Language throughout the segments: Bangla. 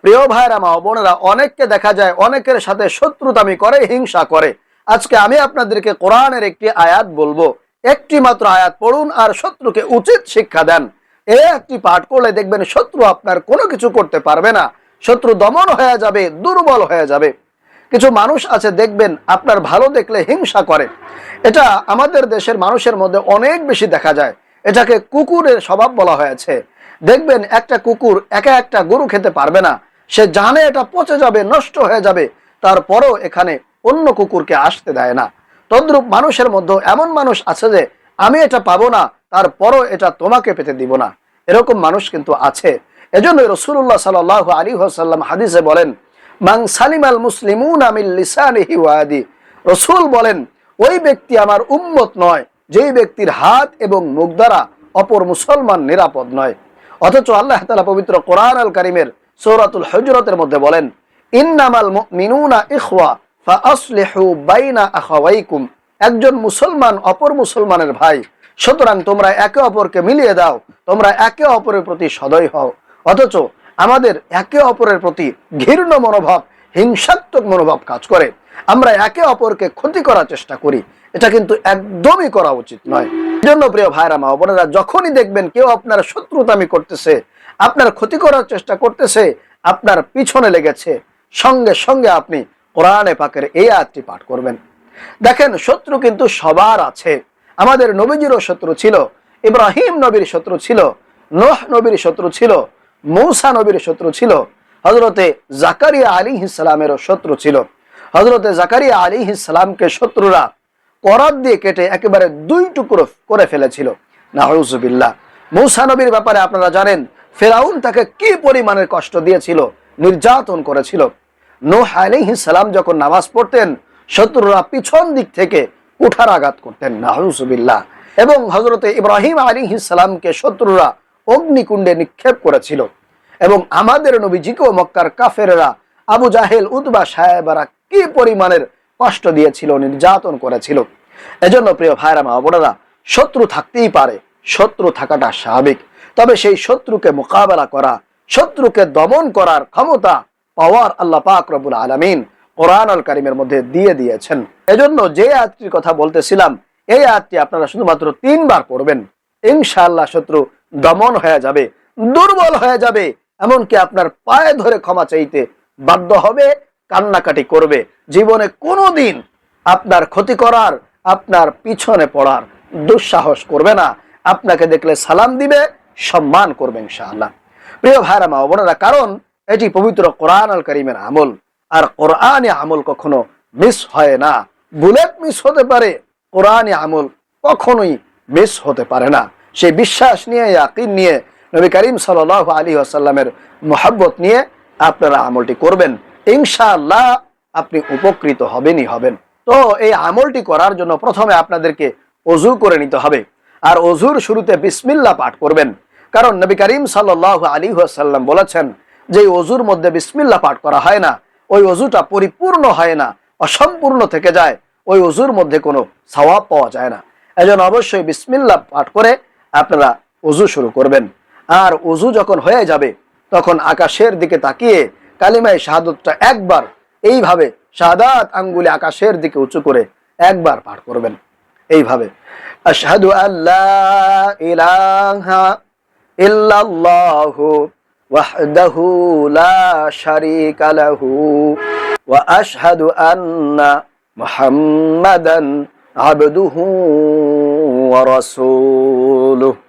প্রিয় ভাইরা মা বোনেরা, অনেককে দেখা যায় অনেকের সাথে শত্রুতামি করে, হিংসা করে। আজকে আমি আপনাদেরকে কোরআনের একটি আয়াত বলবো, একটি মাত্র আয়াত পড়ুন আর শত্রুকে উচিত শিক্ষা দেন। এই একটি পাঠ করলে দেখবেন শত্রু আপনার কোনো কিছু করতে পারবে না, শত্রু দমন হয়ে যাবে, দুর্বল হয়ে যাবে। কিছু মানুষ আছে দেখবেন আপনার ভালো দেখলে হিংসা করে। এটা আমাদের দেশের মানুষের মধ্যে অনেক বেশি দেখা যায়। এটাকে কুকুরের স্বভাব বলা হয়েছে। দেখবেন একটা কুকুর একা একটা গরু খেতে পারবে না, সে জানে এটা পচে যাবে, নষ্ট হয়ে যাবে, তারপরও এখানে অন্য কুকুরকে আসতে দেয় না। তদ্রূপ মানুষের মধ্যে এমন মানুষ আছে যে আমি এটা পাবো না, তারপরও এটা তোমাকে পেতে দিব না, এরকম মানুষ কিন্তু আছে। এজন্য রাসূলুল্লাহ সাল্লাল্লাহু আলাইহি ওয়াসাল্লাম হাদিসে বলেন, মান সালিমাল মুসলিমুনা মিন লিসানিহি ওয়া ইয়াদি। রাসূল বলেন, ওই ব্যক্তি আমার উম্মত নয় যেই ব্যক্তির হাত এবং মুখ দ্বারা অপর মুসলমান নিরাপদ নয়। অথচ আল্লাহ তাআলা পবিত্র কোরআন আল কারীমের সূরাতুল হুজুরাতের মধ্যে বলেন, ইন্নামাল মুমিনুনা ইখওয়া ফাআসলিহু বাইনা আখাওয়াইকুম। একজন মুসলমান অপর মুসলমানের ভাই, সুতরাং তোমরা একে অপরকে মিলিয়ে দাও, তোমরা একে অপরের প্রতি সদয় হও। অথচ আমাদের একে অপরের প্রতি ঘৃণ্য মনোভাব, হিংসাত্মক মনোভাব কাজ করে। আমরা একে অপরকে ক্ষতি করার চেষ্টা করি, এটা কিন্তু একদমই করা উচিত নয়। এজন্য প্রিয় ভাইরা মা বোনেরা, যখনই দেখবেন কেউ আপনার শত্রুতামি করতেছে, আপনার ক্ষতি করার চেষ্টা করতেছে, আপনার পিছনে লেগেছে, সঙ্গে সঙ্গে আপনি কোরআনে পাকের এই আয়াতটি পাঠ করবেন। দেখেন, শত্রু কিন্তু সবার আছে। আমাদের নবীজিরও শত্রু ছিল, ইব্রাহিম নবীর শত্রু ছিল, নূহ নবীর শত্রু ছিল, মূসা নবীর শত্রু ছিল, হযরতে জাকারিয়া আলাইহিস সালামেরও শত্রু ছিল। হযরতে জাকারিয়া আলাইহিস সালামকে শত্রুরা করাত দিয়ে কেটে একেবারে দুই টুকরো করে ফেলেছিল, নাউযুবিল্লাহ। মূসা নবীর ব্যাপারে আপনারা জানেন, ফিরাউন তাকে কি পরিমাণের কষ্ট দিয়েছিল, নির্যাতন করেছিল। নূহ আলাইহিস সালাম যখন নামাজ পড়তেন, শত্রুরা পিছন দিক থেকে কুঠারাঘাত করতেন, নাউযুবিল্লাহ। এবং হযরতে ইব্রাহিম আলাইহিস সালামকে শত্রুরা অগ্নিকুণ্ডে নিক্ষেপ করেছিল। এবং আমাদের নবীজিকেও মক্কার কাফেররা, আবু জাহেল, উতবা সাহেবরা কি পরিমাণের কষ্ট দিয়েছিল, নির্যাতন করেছিল। এজন্য প্রিয় ভাইরা মা বোনেরা, শত্রু থাকতেই পারে, শত্রু থাকাটা স্বাভাবিক। তবে সেই শত্রুকে মোকাবেলা করা, শত্রুকে দমন করার ক্ষমতা, পাওয়ার আল্লাহ পাক রব্বুল আলামিন কোরআন আল কারীমের মধ্যে দিয়ে দিয়েছেন। এজন্য যে আয়াতটির কথা বলতেছিলাম, এই আয়াতটি আপনারা শুধুমাত্র 3 বার পড়বেন, ইনশাআল্লাহ শত্রু দমন হয়ে যাবে, দুর্বল হয়ে যাবে, এমনকি আপনার পায়ে ধরে ক্ষমা চাইতে বাধ্য হবে, কান্নাকাটি করবে। জীবনে কোনোদিন আপনার ক্ষতি করার, আপনার পিছনে পড়ার দুঃসাহস করবে না। আপনাকে দেখলে সালাম দিবে, সম্মান করবে ইনশাআল্লাহ। প্রিয় ভাইরা মা বোনেরা, কারণ এটি পবিত্র কোরআন আল কারীমের আমল, আর কোরআনে আমল কখনো মিস হয় না। বুলেট মিস হতে পারে, কোরআনে আমল কখনোই মিস হতে পারে না। সেই বিশ্বাস নিয়ে, ইয়াকিন নিয়ে, নবী করিম সাল্লাল্লাহু আলাইহি ওয়াসাল্লামের মহব্বত নিয়ে আপনারা আমলটি করবেন, ইনশাআল্লাহ আপনি উপকৃত হবেনই হবেন। তো এই আমলটি করার জন্য প্রথমে আপনাদেরকে ওযু করে নিতে হবে, আর ওযুর শুরুতে বিসমিল্লাহ পাঠ করবেন। কারণ নবী করিম সাল্লাল্লাহু আলাইহি ওয়াসাল্লাম বলেছেন, যে ওযুর মধ্যে বিসমিল্লাহ পাঠ করা হয় না, ওই ওযুটা পরিপূর্ণ হয় না, অসম্পূর্ণ থেকে যায়, ওই ওযুর মধ্যে কোনো সওয়াব পাওয়া যায় না। এজন্য অবশ্যই বিসমিল্লাহ পাঠ করে আপনারা ওযু শুরু করবেন। আর ওযু যখন হয়ে যাবে, তখন আকাশের দিকে তাকিয়ে কালিমায়ে শাহাদাতটা একবার এইভাবে শাহাদাত আঙ্গুলে আকাশের দিকে উঁচু করে একবার পাঠ করবেন, এইভাবে, আশহাদু আল্লা ইলাহা ইল্লাল্লাহু ওয়াহদাহু লা শারীকা লাহু ওয়া আশহাদু আন্না মুহাম্মাদান আবদুহু ওয়া রাসূলুহু।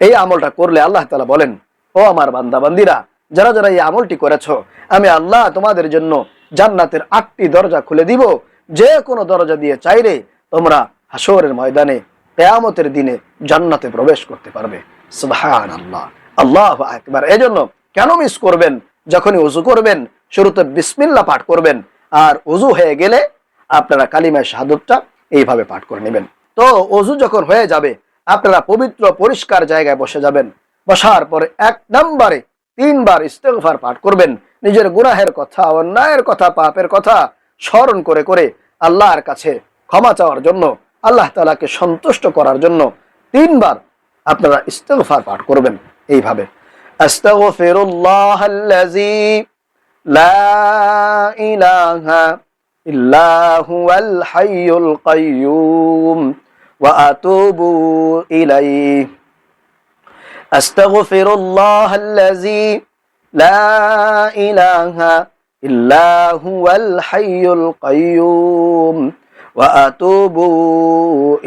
এই আমলটা করলে আল্লাহ তাআলা বলেন, ও আমার বান্দা বান্দিরা, যারা যারা এই আমলটি করেছো, আমি আল্লাহ তোমাদের জন্য জান্নাতের 8টি দরজা খুলে দিব। যে কোনো দরজা দিয়ে চাইলে তোমরা হাসরের ময়দানে, কিয়ামতের দিনে জান্নাতে প্রবেশ করতে পারবে। সুবহানাল্লাহ, আল্লাহু আকবার। এজন্য কেন মিস করবেন? যখনই ওযু করবেন, শুরুতে বিসমিল্লাহ পাঠ করবেন, আর ওযু হয়ে গেলে আপনারা কালিমায়ে শাহাদাতটা এইভাবে পাঠ করে নেবেন। তো ওযু যখন হয়ে যাবে, আপনারা পবিত্র পরিষ্কার জায়গায় বসে যাবেন। বসার পরে 1 নম্বরে 3 বার ইস্তেগফার পাঠ করবেন। নিজের গুনাহের কথা, অন্যায়ের কথা, পাপের কথা স্মরণ করে করে আল্লাহর কাছে ক্ষমা চাওয়ার জন্য, আল্লাহ তাআলাকে সন্তুষ্ট করার জন্য 3 বার আপনারা ইস্তেগফার পাঠ করবেন এইভাবে, আস্তাগফিরুল্লাহাল্লাযী লা ইলাহা ইল্লা হুয়াল হাইয়ুল কাইয়্যুম ওয়া আতুবু ইলাইহি আস্তাগফিরুল্লাহাল্লাযী লা ইলাহা ইল্লা হুয়াল হাইয়ুল কাইয়্যুম ওয়া আতুবু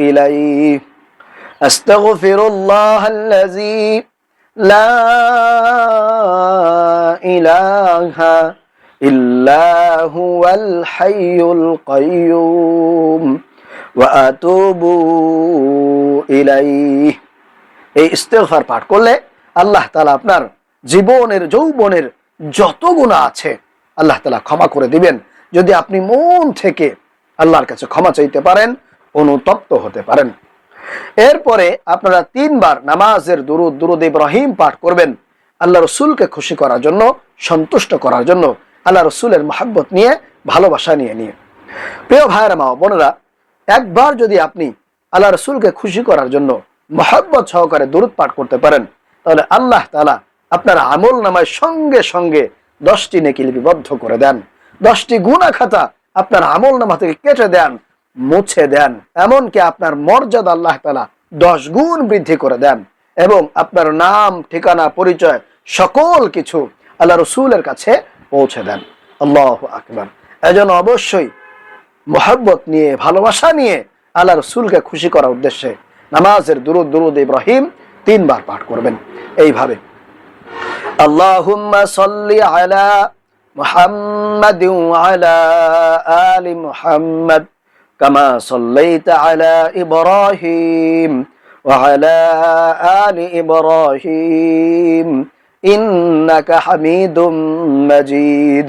ইলাইহি আস্তাগফিরুল্লাহাল্লাযী লা ইলাহা ইল্লা হুয়াল হাইয়ুল কাইয়্যুম ওয়া আতুবু ইলাইহি। এই ইস্তেগফার পাঠ করলে আল্লাহ তাআলা আপনার জীবনের যৌবনের যত গুনাহ আছে আল্লাহ তাআলা ক্ষমা করে দিবেন, যদি আপনি মন থেকে আল্লাহর কাছে ক্ষমা চাইতে পারেন, অনুতপ্ত হতে পারেন। এরপরে আপনারা 3 বার নামাজের দুরুদ ইব্রাহিম পাঠ করবেন, আল্লাহ রসুলকে খুশি করার জন্য, সন্তুষ্ট করার জন্য, আল্লাহ রসুলের মহব্বত নিয়ে, ভালোবাসা নিয়ে। প্রিয় ভাইয়েরা মা বোনেরা, একবার যদি আপনি আল্লাহ রসুলকে খুশি করার জন্য মহব্বত সহকারে দুরুদ পাঠ করতে পারেন, তাহলে আল্লাহ তাআলা আপনার আমল নামায় সঙ্গে সঙ্গে 10টি নেকি লিপিবদ্ধ করে দেন, 10টি গুনাহ খাতা আপনার আমল নামা থেকে কেটে দেন, মুছে দেন, এমনকি আপনার মর্যাদা আল্লাহ তাআলা 10 গুণ বৃদ্ধি করে দেন, এবং আপনার নাম, ঠিকানা, পরিচয় সকল কিছু আল্লাহ রসুলের কাছে পৌঁছে দেন। আল্লাহু আকবার। এজন্য অবশ্যই মহব্বত নিয়ে, ভালোবাসা নিয়ে আল্লাহ রসুলকে খুশি করার উদ্দেশ্যে নামাজের দুরুদ ইব্রাহিম 3 বার পাঠ করবেন এইভাবে। আল্লাহুম্মা সাল্লি আলা মুহাম্মাদিন ওয়া আলা আলি মুহাম্মাদ কামা সাল্লাইতা আলা ইব্রাহিম ওয়া আলা আলি ইব্রাহিম ইন্নাকা হামিদুম মাজিদ।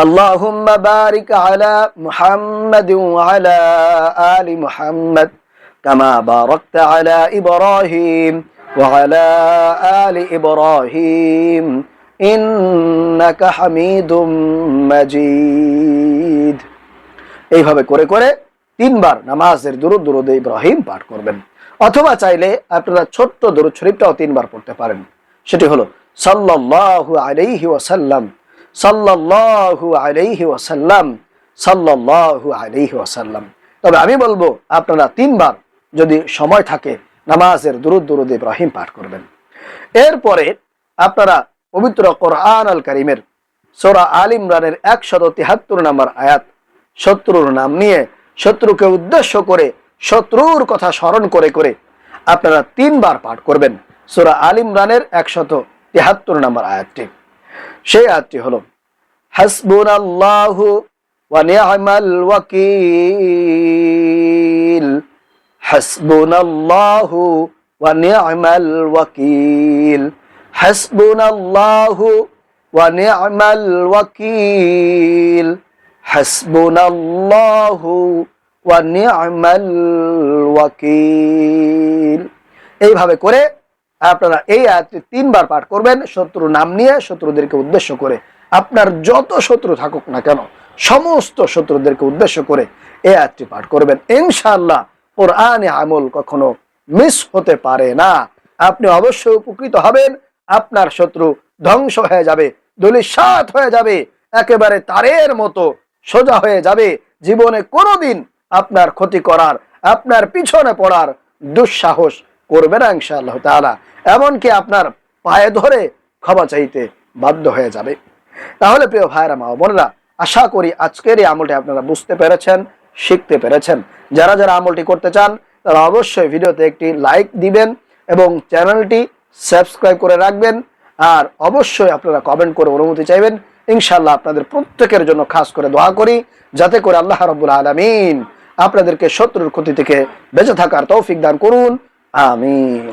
আল্লাহুম্মা বারিক আলা মুহাম্মাদিন ওয়া আলা আলি মুহাম্মাদ কামা বারাকতা আলা ইব্রাহিম ওয়া আলা আলি ইব্রাহিম ইন্নাকা হামিদুম মাজিদ। এইভাবে করে করে 3 বার নামাজের দুরুদ ইব্রাহিম পাঠ করবেন। অথবা চাইলে আপনারা ছোট্ট দুরুদ শরীফটাও 3 বার পড়তে পারেন, সেটি হলো সাল্লাল্লাহু আলাইহি ওয়াসাল্লাম, সাল্লাল্লাহু আলাইহি ওয়াসাল্লাম, সাল্লাল্লাহু আলাইহি ওয়াসাল্লাম। তবে আমি বলবো আপনারা 3 বার যদি সময় থাকে নামাজের দুরুদ ইব্রাহিম পাঠ করবেন। এরপরে আপনারা পবিত্র কোরআন আল কারীমের সূরা আল ইমরানের 173 নম্বর আয়াত, শত্রুর নাম নিয়ে, শত্রুকে উদ্দেশ্য করে, শত্রুর কথা স্মরণ করে করে আপনারা 3 বার পাঠ করবেন সূরা আল ইমরানের 173 নম্বর আয়াতটি। সেই আয়াতটি হলো হাসবুনাল্লাহু ওয়া নি'মাল ওয়াকিল, হাসবুনাল্লাহু ওয়া নি'মাল ওয়াকিল, হাসবুনাল্লাহু ওয়া নি'মাল ওয়াকিল, হাসবুনাল্লাহু ওয়া নি'মাল ওয়াকিল। এইভাবে করে আপনারা এই আয়াতটি 3 বার পাঠ করবেন, শত্রুর নাম নিয়ে, শত্রুদেরকে উদ্দেশ্য করে। আপনার যত শত্রু থাকুক না কেন, সমস্ত শত্রুদেরকে উদ্দেশ্য করে এই আয়াতটি পাঠ করবেন। ইনশাআল্লাহ কোরআনে আমল কখনো মিস হতে পারে না। আপনি অবশ্যই উপকৃত হবেন, আপনার শত্রু ধ্বংস হয়ে যাবে, ধূলিসাৎ হয়ে যাবে, একেবারে তারের মতো সোজা হয়ে যাবে। জীবনে কোনোদিন আপনার ক্ষতি করার, আপনার পিছনে পড়ার দুঃসাহস করবে না ইনশাআল্লাহ তাআলা। এমনকি আপনার পায়ে ধরে ক্ষমা চাইতে বাধ্য হয়ে যাবে। তাহলে প্রিয় ভাইরা মা বোনেরা, আশা করি আজকের এই আমলটি আপনারা বুঝতে পেরেছেন, শিখতে পেরেছেন। যারা যারা আমলটি করতে চান তারা অবশ্যই ভিডিওতে একটি লাইক দিবেন এবং চ্যানেলটি সাবস্ক্রাইব করে রাখবেন। আর অবশ্যই আপনারা কমেন্ট করে অনুমতি চাইবেন। ইনশাআল্লাহ আপনাদের প্রত্যেকের জন্য খাস করে দোয়া করি, যাতে করে আল্লাহ রাব্বুল আলামিন আপনাদেরকে শত্রুর ক্ষতি থেকে বেঁচে থাকার তৌফিক দান করুন। আমিন।